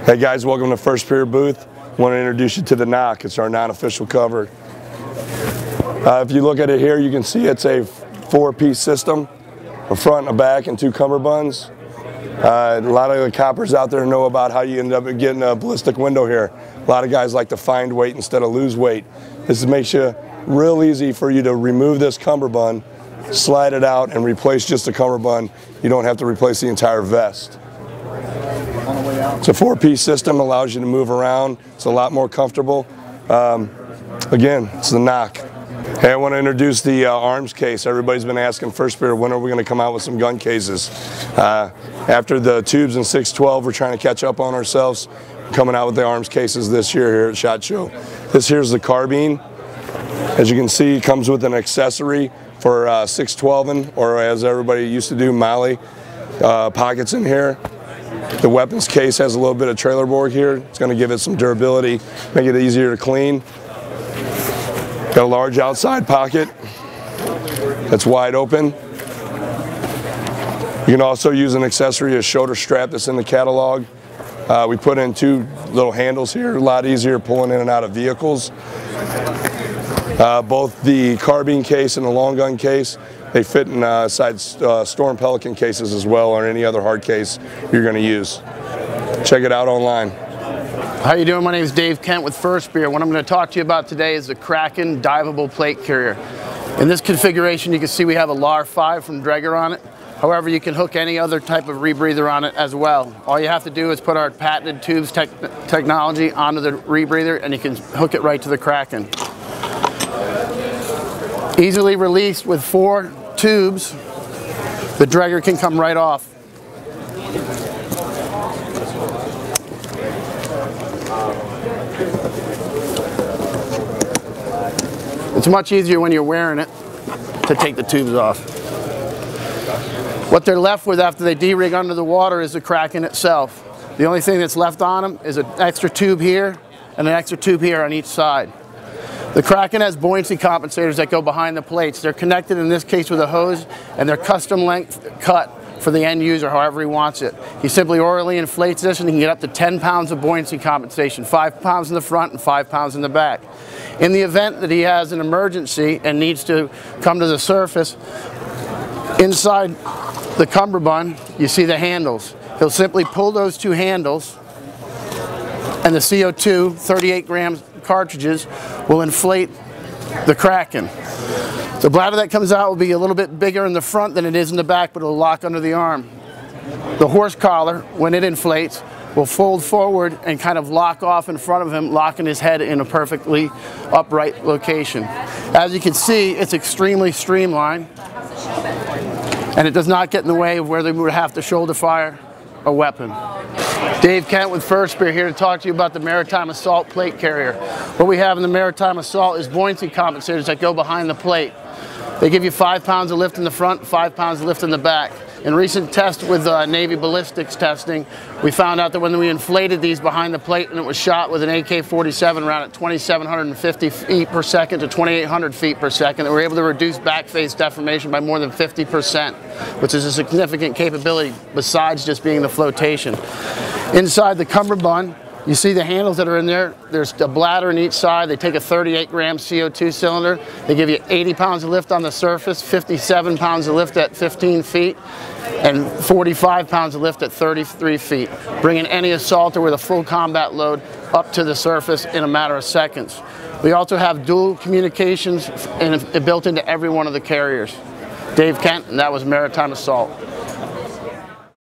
Hey guys, welcome to FirstSpear booth. Want to introduce you to the knock. It's our non-official cover. If you look at it here, you can see it's a 4-piece system, a front and a back and 2 cummerbunds. A lot of the coppers out there know about how you end up getting a ballistic window here. A lot of guys like to find weight instead of lose weight. This makes it real easy for you to remove this cummerbund, slide it out, and replace just the cummerbund. You don't have to replace the entire vest. It's a 4-piece system, allows you to move around. It's a lot more comfortable. Again, it's the knock. Hey, I want to introduce the arms case. Everybody's been asking FirstSpear, when are we going to come out with some gun cases? After the tubes and 612, we're trying to catch up on ourselves. Coming out with the arms cases this year here at ShotShow. This here's the carbine. As you can see, it comes with an accessory for 612ing, or as everybody used to do, MIL-SPEC pockets in here. The weapons case has a little bit of trailer board here. It's going to give it some durability, make it easier to clean. Got a large outside pocket that's wide open. You can also use an accessory, a shoulder strap that's in the catalog. We put in 2 little handles here, a lot easier pulling in and out of vehicles. Both the carbine case and the long gun case, they fit inside Storm Pelican cases as well, or any other hard case you're going to use. Check it out online. How you doing? My name is Dave Kent with FirstSpear. What I'm going to talk to you about today is the Kraken Diveable Plate Carrier. In this configuration, you can see we have a LAR-5 from Draeger on it. However, you can hook any other type of rebreather on it as well. All you have to do is put our patented tubes technology onto the rebreather and you can hook it right to the Kraken. Easily released with 4 tubes, the Draeger can come right off. It's much easier when you're wearing it to take the tubes off. What they're left with after they de-rig under the water is the Kraken itself. The only thing that's left on them is an extra tube here and an extra tube here on each side. The Kraken has buoyancy compensators that go behind the plates. They're connected in this case with a hose, and they're custom length cut for the end user however he wants it. He simply orally inflates this and he can get up to 10 pounds of buoyancy compensation, 5 pounds in the front and 5 pounds in the back. In the event that he has an emergency and needs to come to the surface, inside the cummerbund you see the handles. He'll simply pull those 2 handles and the CO2 38 grams cartridges will inflate the Kraken. The bladder that comes out will be a little bit bigger in the front than it is in the back, but it'll lock under the arm. The horse collar, when it inflates, will fold forward and kind of lock off in front of him, locking his head in a perfectly upright location. As you can see, it's extremely streamlined, and it does not get in the way of where they would have to shoulder fire a weapon. Dave Kent with FirstSpear here to talk to you about the Maritime Assault Plate Carrier. What we have in the Maritime Assault is buoyancy compensators that go behind the plate. They give you 5 pounds of lift in the front, 5 pounds of lift in the back. In recent tests with Navy ballistics testing, we found out that when we inflated these behind the plate and it was shot with an AK-47 round at 2,750 feet per second to 2,800 feet per second, that we were able to reduce back face deformation by more than 50%, which is a significant capability besides just being the flotation. Inside the cummerbund, you see the handles that are in there. There's a bladder in each side. They take a 38 gram CO2 cylinder. They give you 80 pounds of lift on the surface, 57 pounds of lift at 15 feet, and 45 pounds of lift at 33 feet, bringing any assaulter with a full combat load up to the surface in a matter of seconds. We also have dual communications built into every one of the carriers. Dave Kent, and that was Maritime Assault.